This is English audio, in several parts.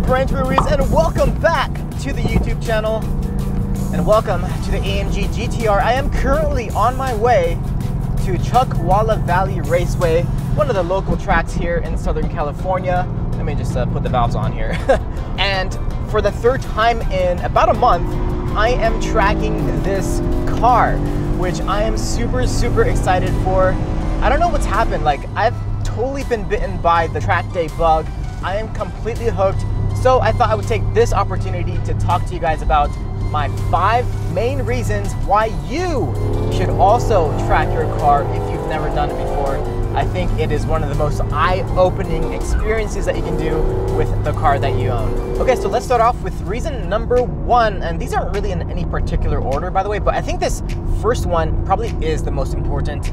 Brent Ruiz, and welcome back to the YouTube channel, and welcome to the AMG GTR. I am currently on my way to Chuckwalla Valley Raceway, one of the local tracks here in Southern California. Let me just put the valves on here. And for the third time in about a month, I am tracking this car, which I am super excited for. I don't know what's happened. Like, I've totally been bitten by the track day bug. I am completely hooked. So I thought I would take this opportunity to talk to you guys about my 5 main reasons why you should also track your car if you've never done it before. I think it is one of the most eye-opening experiences that you can do with the car that you own. Okay, so let's start off with reason number 1, and these aren't really in any particular order, by the way, but I think this first one probably is the most important,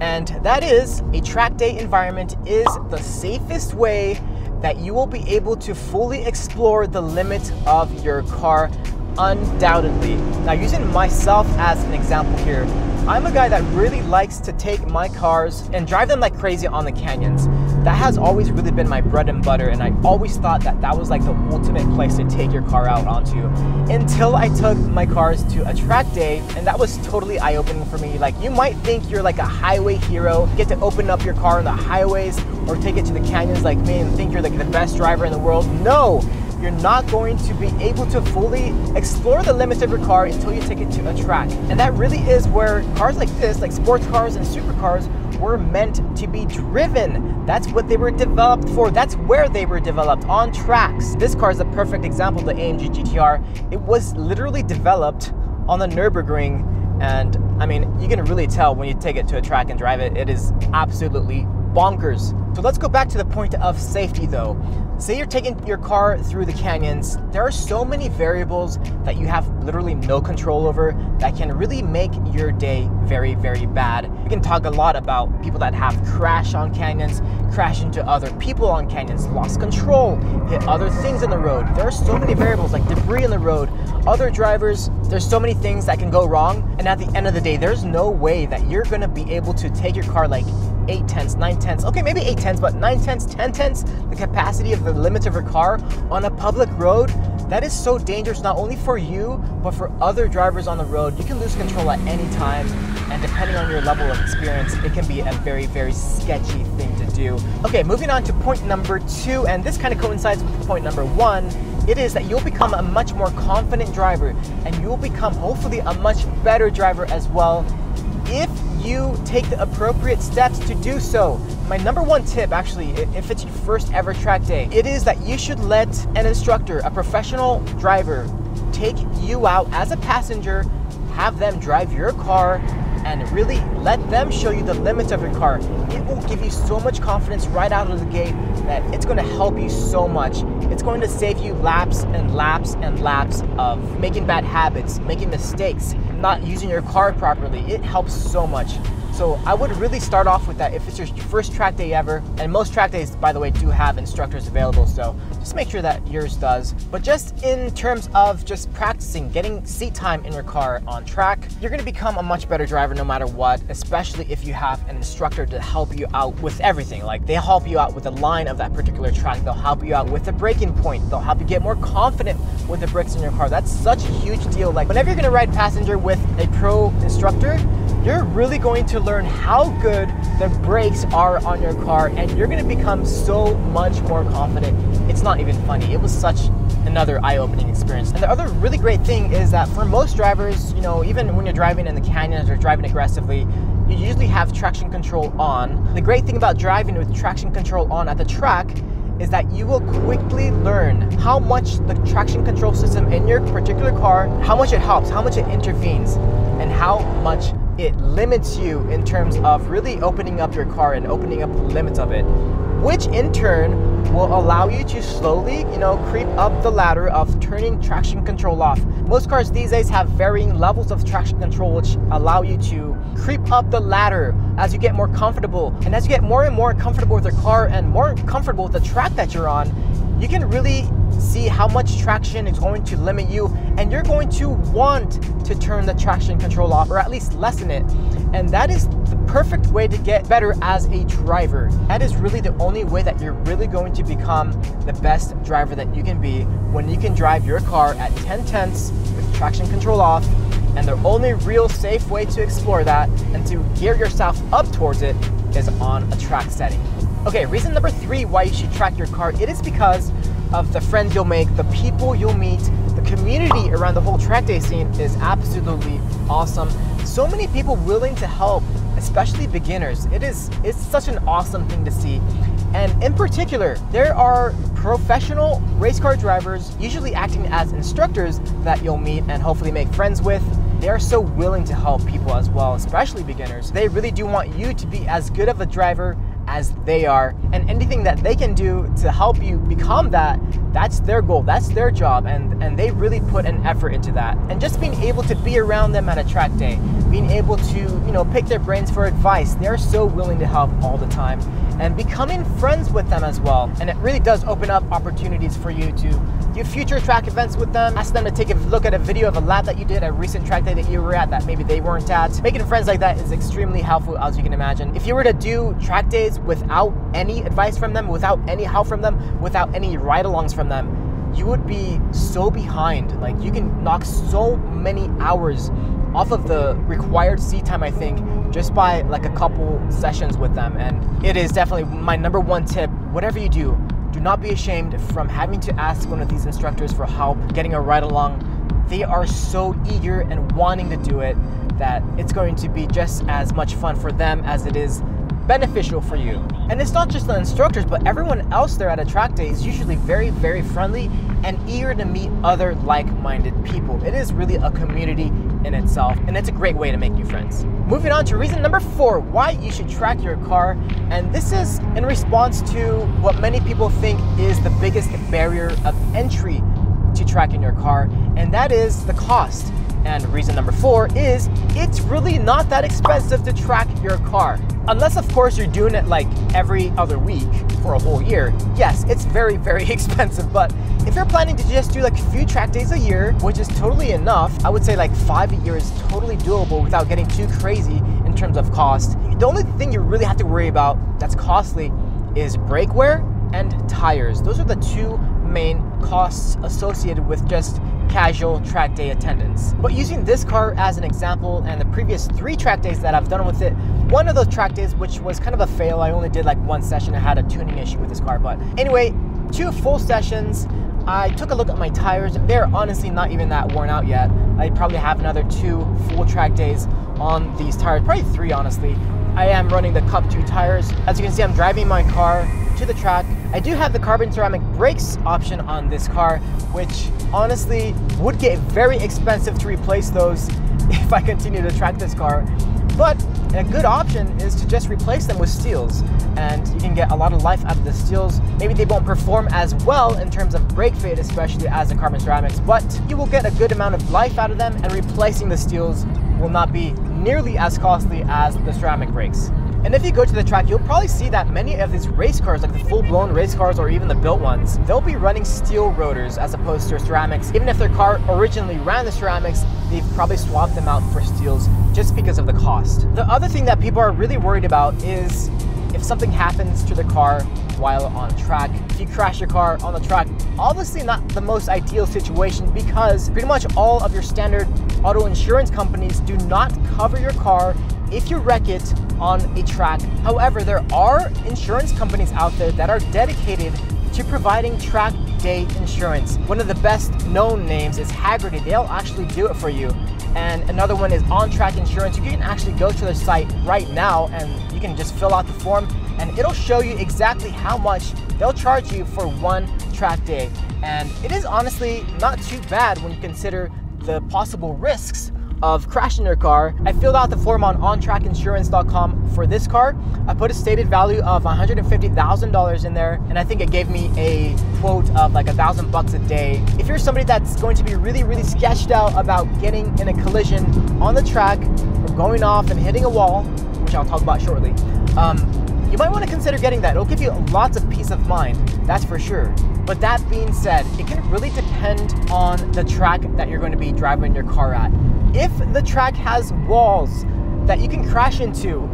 and that is a track day environment is the safest way that you will be able to fully explore the limit of your car, undoubtedly. Now, using myself as an example here, I'm a guy that really likes to take my cars and drive them like crazy on the canyons. That has always really been my bread and butter, and I always thought that that was like the ultimate place to take your car out onto, until I took my cars to a track day, and that was totally eye-opening for me. Like, you might think you're like a highway hero, get to open up your car on the highways or take it to the canyons like me and think you're like the best driver in the world. No! You're not going to be able to fully explore the limits of your car until you take it to a track. And that really is where cars like this, like sports cars and supercars, were meant to be driven. That's what they were developed for. That's where they were developed, on tracks. This car is a perfect example of the AMG GTR. It was literally developed on the Nürburgring, and I mean, you can really tell when you take it to a track and drive it, it is absolutely bonkers. So let's go back to the point of safety though. Say you're taking your car through the canyons, there are so many variables that you have literally no control over that can really make your day very bad. We can talk a lot about people that have crashed on canyons, crash into other people on canyons, lost control, hit other things in the road. There are so many variables like debris in the road, other drivers, there's so many things that can go wrong. And at the end of the day, there's no way that you're gonna be able to take your car like 8 tenths, 9 tenths, okay, maybe 8 tenths, but 9 tenths, 10 tenths, the capacity of the limits of your car on a public road. That is so dangerous, not only for you, but for other drivers on the road. You can lose control at any time, and depending on your level of experience, it can be a very sketchy thing to do. Okay, moving on to point number 2, and this kind of coincides with point number 1. It is that you'll become a much more confident driver, and you will become hopefully a much better driver as well if you take the appropriate steps to do so. My number 1 tip, actually, if it's your first ever track day, it is that you should let an instructor, a professional driver, take you out as a passenger, have them drive your car, and really let them show you the limits of your car. It will give you so much confidence right out of the gate that it's going to help you so much. It's going to save you laps and laps and laps of making bad habits, making mistakes, not using your car properly. It helps so much. So I would really start off with that if it's your first track day ever. And most track days, by the way, do have instructors available, so just make sure that yours does. But just in terms of just practicing, getting seat time in your car on track, you're gonna become a much better driver no matter what, especially if you have an instructor to help you out with everything. Like, they help you out with the line of that particular track, they'll help you out with the braking point, they'll help you get more confident with the brakes in your car. That's such a huge deal. Like, whenever you're gonna ride passenger with a pro instructor, you're really going to learn how good the brakes are on your car, and you're going to become so much more confident. It's not even funny. It was such another eye-opening experience. And the other really great thing is that for most drivers, you know, even when you're driving in the canyons or driving aggressively, you usually have traction control on. The great thing about driving with traction control on at the track is that you will quickly learn how much the traction control system in your particular car, how much it helps, how much it intervenes, and how much it limits you in terms of really opening up your car and opening up the limits of it, which in turn will allow you to slowly, you know, creep up the ladder of turning traction control off. Most cars these days have varying levels of traction control, which allow you to creep up the ladder as you get more comfortable. And as you get more and more comfortable with your car and more comfortable with the track that you're on, you can really see how how much traction is going to limit you, and you're going to want to turn the traction control off or at least lessen it. And that is the perfect way to get better as a driver. That is really the only way that you're really going to become the best driver that you can be, when you can drive your car at 10/10 with traction control off. And the only real safe way to explore that and to gear yourself up towards it is on a track setting. Okay, reason number 3 why you should track your car, it is because of the friends you'll make, the people you'll meet. The community around the whole track day scene is absolutely awesome. So many people willing to help, especially beginners. It's such an awesome thing to see. And in particular, there are professional race car drivers, usually acting as instructors, that you'll meet and hopefully make friends with. They are so willing to help people as well, especially beginners. They really do want you to be as good of a driver as they are, and anything that they can do to help you become that, that's their goal, that's their job, and they really put an effort into that. And just being able to be around them at a track day, being able to, pick their brains for advice, they're so willing to help all the time, and becoming friends with them as well. And it really does open up opportunities for you to do future track events with them. Ask them to take a look at a video of a lap that you did, a recent track day that you were at that maybe they weren't at. Making friends like that is extremely helpful, as you can imagine. If you were to do track days without any advice from them, without any help from them, without any ride-alongs from them, you would be so behind. Like, you can knock so many hours off of the required seat time, I think, just by like a couple sessions with them. And it is definitely my number 1 tip. Whatever you do not be ashamed from having to ask one of these instructors for help, getting a ride along. They are so eager and wanting to do it that it's going to be just as much fun for them as it is beneficial for you. And it's not just the instructors, but everyone else there at a track day is usually very, very friendly and eager to meet other like-minded people. It is really a community in itself, and it's a great way to make new friends. Moving on to reason number 4 why you should track your car, and this is in response to what many people think is the biggest barrier of entry to tracking your car, and that is the cost. And reason number 4 is it's really not that expensive to track your car. Unless, of course, you're doing it like every other week for a whole year. Yes, it's very, very expensive, but if you're planning to just do like a few track days a year, which is totally enough, I would say like 5 a year is totally doable without getting too crazy in terms of cost. The only thing you really have to worry about that's costly is brake wear and tires. Those are the 2 main costs associated with just casual track day attendance. But using this car as an example, and the previous 3 track days that I've done with it, one of those track days, which was kind of a fail, I only did like 1 session. I had a tuning issue with this car, but anyway, 2 full sessions. I took a look at my tires. They're honestly not even that worn out yet. I probably have another 2 full track days on these tires, probably 3 honestly. I am running the Cup 2 tires. As you can see, I'm driving my car to the track. I do have the carbon ceramic brakes option on this car, which honestly would get very expensive to replace those if I continue to track this car. But a good option is to just replace them with steels, and you can get a lot of life out of the steels. Maybe they won't perform as well in terms of brake fade, especially as the carbon ceramics, but you will get a good amount of life out of them, and replacing the steels will not be nearly as costly as the ceramic brakes. And if you go to the track, you'll probably see that many of these race cars, like the full-blown race cars or even the built ones, they'll be running steel rotors as opposed to ceramics. Even if their car originally ran the ceramics, they've probably swapped them out for steels just because of the cost. The other thing that people are really worried about is if something happens to the car while on track. If you crash your car on the track, obviously not the most ideal situation, because pretty much all of your standard auto insurance companies do not cover your car if you wreck it on a track. However, there are insurance companies out there that are dedicated to providing track day insurance. One of the best known names is Haggerty. They'll actually do it for you. And another one is On Track Insurance. You can actually go to their site right now and you can just fill out the form and it'll show you exactly how much they'll charge you for 1 track day. And it is honestly not too bad when you consider the possible risks of crashing your car. I filled out the form on ontrackinsurance.com for this car. I put a stated value of $150,000 in there, and I think it gave me a quote of like $1,000 a day. If you're somebody that's going to be really, really sketched out about getting in a collision on the track or going off and hitting a wall, which I'll talk about shortly, you might want to consider getting that. It'll give you lots of peace of mind, that's for sure. But that being said, it can really depend on the track that you're going to be driving your car at. If the track has walls that you can crash into,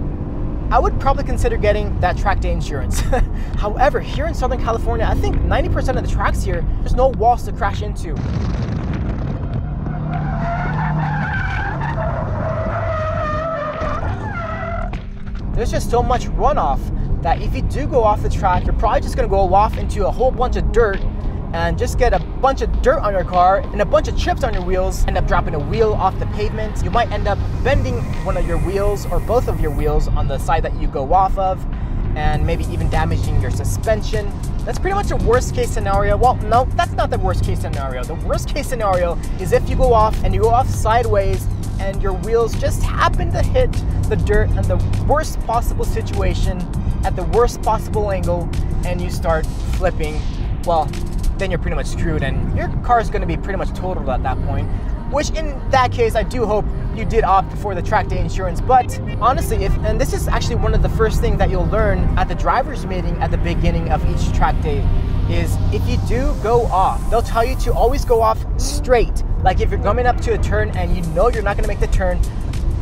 I would probably consider getting that track day insurance. However, here in Southern California, I think 90% of the tracks here, there's no walls to crash into. There's just so much runoff that if you do go off the track, you're probably just gonna go off into a whole bunch of dirt and just get a bunch of dirt on your car and a bunch of chips on your wheels, end up dropping a wheel off the pavement. You might end up bending one of your wheels or both of your wheels on the side that you go off of, and maybe even damaging your suspension. That's pretty much a worst case scenario. Well, no, that's not the worst case scenario. The worst case scenario is if you go off and you go off sideways and your wheels just happen to hit the dirt in the worst possible situation at the worst possible angle and you start flipping. Well, then you're pretty much screwed and your car is going to be pretty much totaled at that point, which in that case I do hope you did opt for the track day insurance. But honestly, and this is actually one of the first things that you'll learn at the driver's meeting at the beginning of each track day, is if you do go off, they'll tell you to always go off straight. Like if you're coming up to a turn and you know you're not going to make the turn,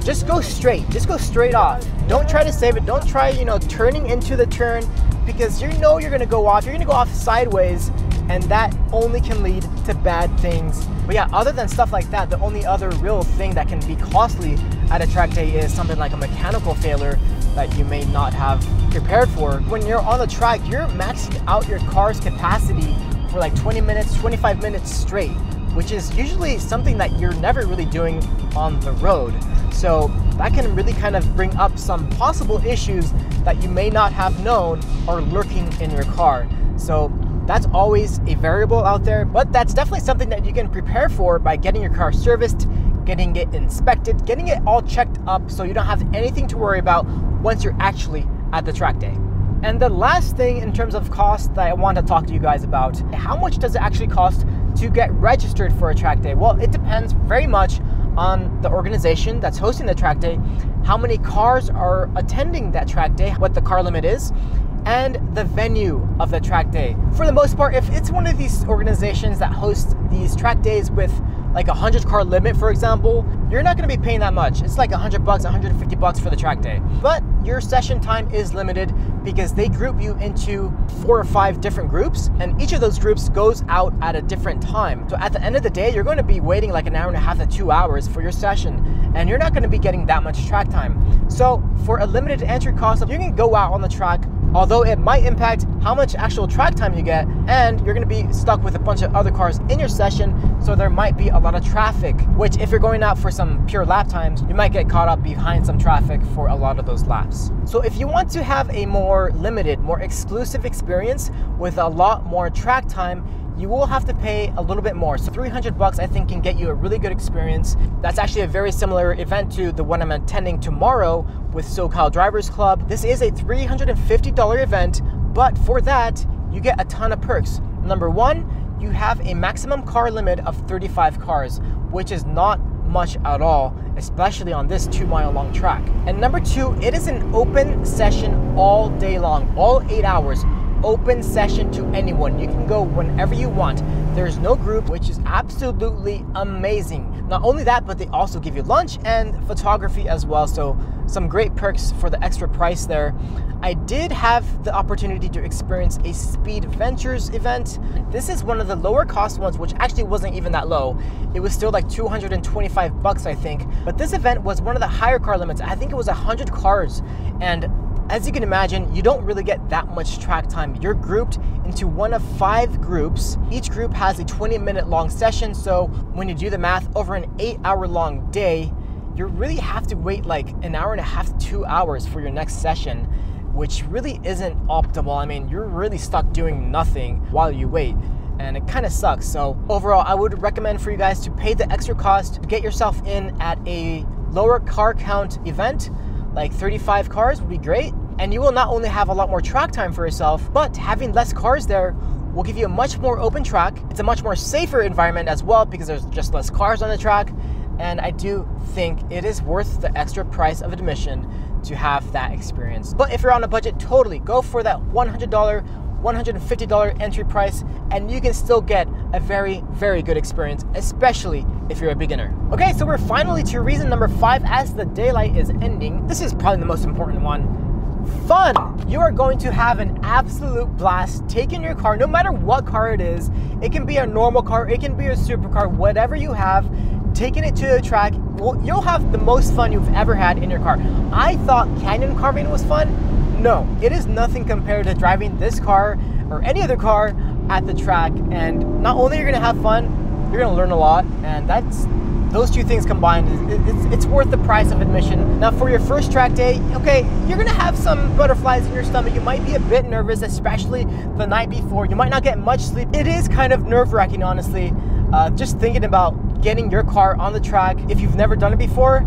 just go straight. Just go straight off. Don't try to save it. Don't try, turning into the turn, because you know you're going to go off. You're going to go off sideways, and that only can lead to bad things. But yeah, other than stuff like that, the only other real thing that can be costly at a track day is something like a mechanical failure that you may not have prepared for. When you're on the track, you're maxing out your car's capacity for like 20 minutes, 25 minutes straight, which is usually something that you're never really doing on the road. So that can really kind of bring up some possible issues that you may not have known are lurking in your car. So that's always a variable out there, but that's definitely something that you can prepare for by getting your car serviced, getting it inspected, getting it all checked up so you don't have anything to worry about once you're actually at the track day. And the last thing in terms of cost that I want to talk to you guys about, how much does it actually cost to get registered for a track day? Well, it depends very much on the organization that's hosting the track day, how many cars are attending that track day, what the car limit is, and the venue of the track day. For the most part, if it's one of these organizations that host these track days with like a 100 car limit, for example, you're not going to be paying that much. It's like $100, $150 for the track day. But your session time is limited because they group you into 4 or 5 different groups, and each of those groups goes out at a different time. So at the end of the day, you're going to be waiting like an hour and a half to 2 hours for your session, and you're not going to be getting that much track time. So for a limited entry cost, you can go out on the track, although it might impact how much actual track time you get, and you're going to be stuck with a bunch of other cars in your session, so there might be a lot of traffic, which if you're going out for some pure lap times, you might get caught up behind some traffic for a lot of those laps. So if you want to have a more limited, more exclusive experience with a lot more track time, you will have to pay a little bit more. So $300 I think can get you a really good experience. That's actually a very similar event to the one I'm attending tomorrow with SoCal Drivers Club. This is a $350 event, but for that, you get a ton of perks. Number one, you have a maximum car limit of 35 cars, which is not much at all, especially on this 2-mile long track. And number two, it is an open session all day long, all 8 hours. Open session to anyone. You can go whenever you want. There's no group, which is absolutely amazing. Not only that, but they also give you lunch and photography as well. So some great perks for the extra price there. I did have the opportunity to experience a Speed Ventures event. This is one of the lower cost ones, which actually wasn't even that low. It was still like $225, I think. But this event was one of the higher car limits. I think it was 100 cars. And as you can imagine, you don't really get that much track time. You're grouped into one of 5 groups. Each group has a 20-minute long session. So when you do the math, over an 8-hour long day, you really have to wait like an hour and a half to 2 hours for your next session, which really isn't optimal. I mean, you're really stuck doing nothing while you wait, and it kind of sucks. So overall, I would recommend for you guys to pay the extra cost to get yourself in at a lower car count event, like 35 cars would be great. And you will not only have a lot more track time for yourself, but having less cars there will give you a much more open track. It's a much more safer environment as well because there's just less cars on the track. And I do think it is worth the extra price of admission to have that experience. But if you're on a budget, totally go for that $100 $150 entry price, and you can still get a very, very good experience, especially if you're a beginner. Okay, so we're finally to reason number 5 as the daylight is ending. This is probably the most important one. Fun! You are going to have an absolute blast taking your car, no matter what car it is. It can be a normal car, it can be a supercar, whatever you have, taking it to the track. Well, you'll have the most fun you've ever had in your car. I thought canyon carving was fun. No, it is nothing compared to driving this car or any other car at the track. And not only are you gonna have fun, you're gonna learn a lot, and those two things combined, it's worth the price of admission. Now for your first track day, okay, you're gonna have some butterflies in your stomach. You might be a bit nervous, especially the night before. You might not get much sleep. It is kind of nerve-wracking, honestly, just thinking about getting your car on the track. If you've never done it before,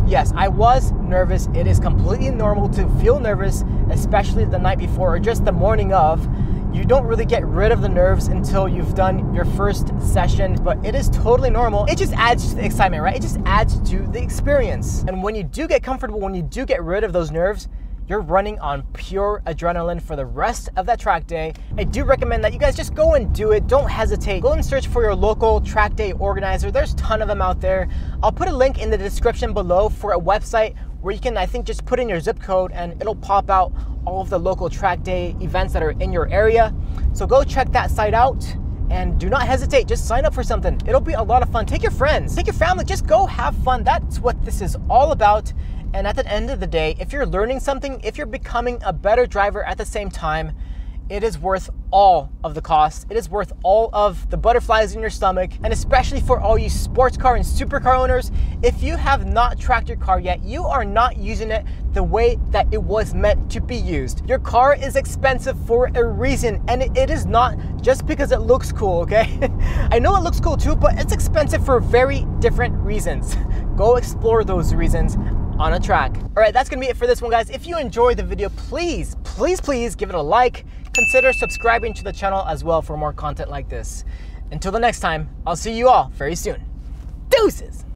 yes, I was nervous. It is completely normal to feel nervous, especially the night before or just the morning of. You don't really get rid of the nerves until you've done your first session, but it is totally normal. It just adds to the excitement, right? It just adds to the experience. And when you do get comfortable, when you do get rid of those nerves, you're running on pure adrenaline for the rest of that track day. I do recommend that you guys just go and do it. Don't hesitate. Go and search for your local track day organizer. There's a ton of them out there. I'll put a link in the description below for a website where you can, I think, just put in your zip code and it'll pop out all of the local track day events that are in your area. So go check that site out and do not hesitate. Just sign up for something. It'll be a lot of fun. Take your friends, take your family, just go have fun. That's what this is all about. And at the end of the day, if you're learning something, if you're becoming a better driver at the same time, it is worth all of the cost. It is worth all of the butterflies in your stomach. And especially for all you sports car and supercar owners, if you have not tracked your car yet, you are not using it the way that it was meant to be used. Your car is expensive for a reason, and it is not just because it looks cool, okay? I know it looks cool too, but it's expensive for very different reasons. Go explore those reasons on a track. All right, that's gonna be it for this one, guys. If you enjoyed the video, please, please, please give it a like. Consider subscribing to the channel as well for more content like this. Until the next time, I'll see you all very soon. Deuces!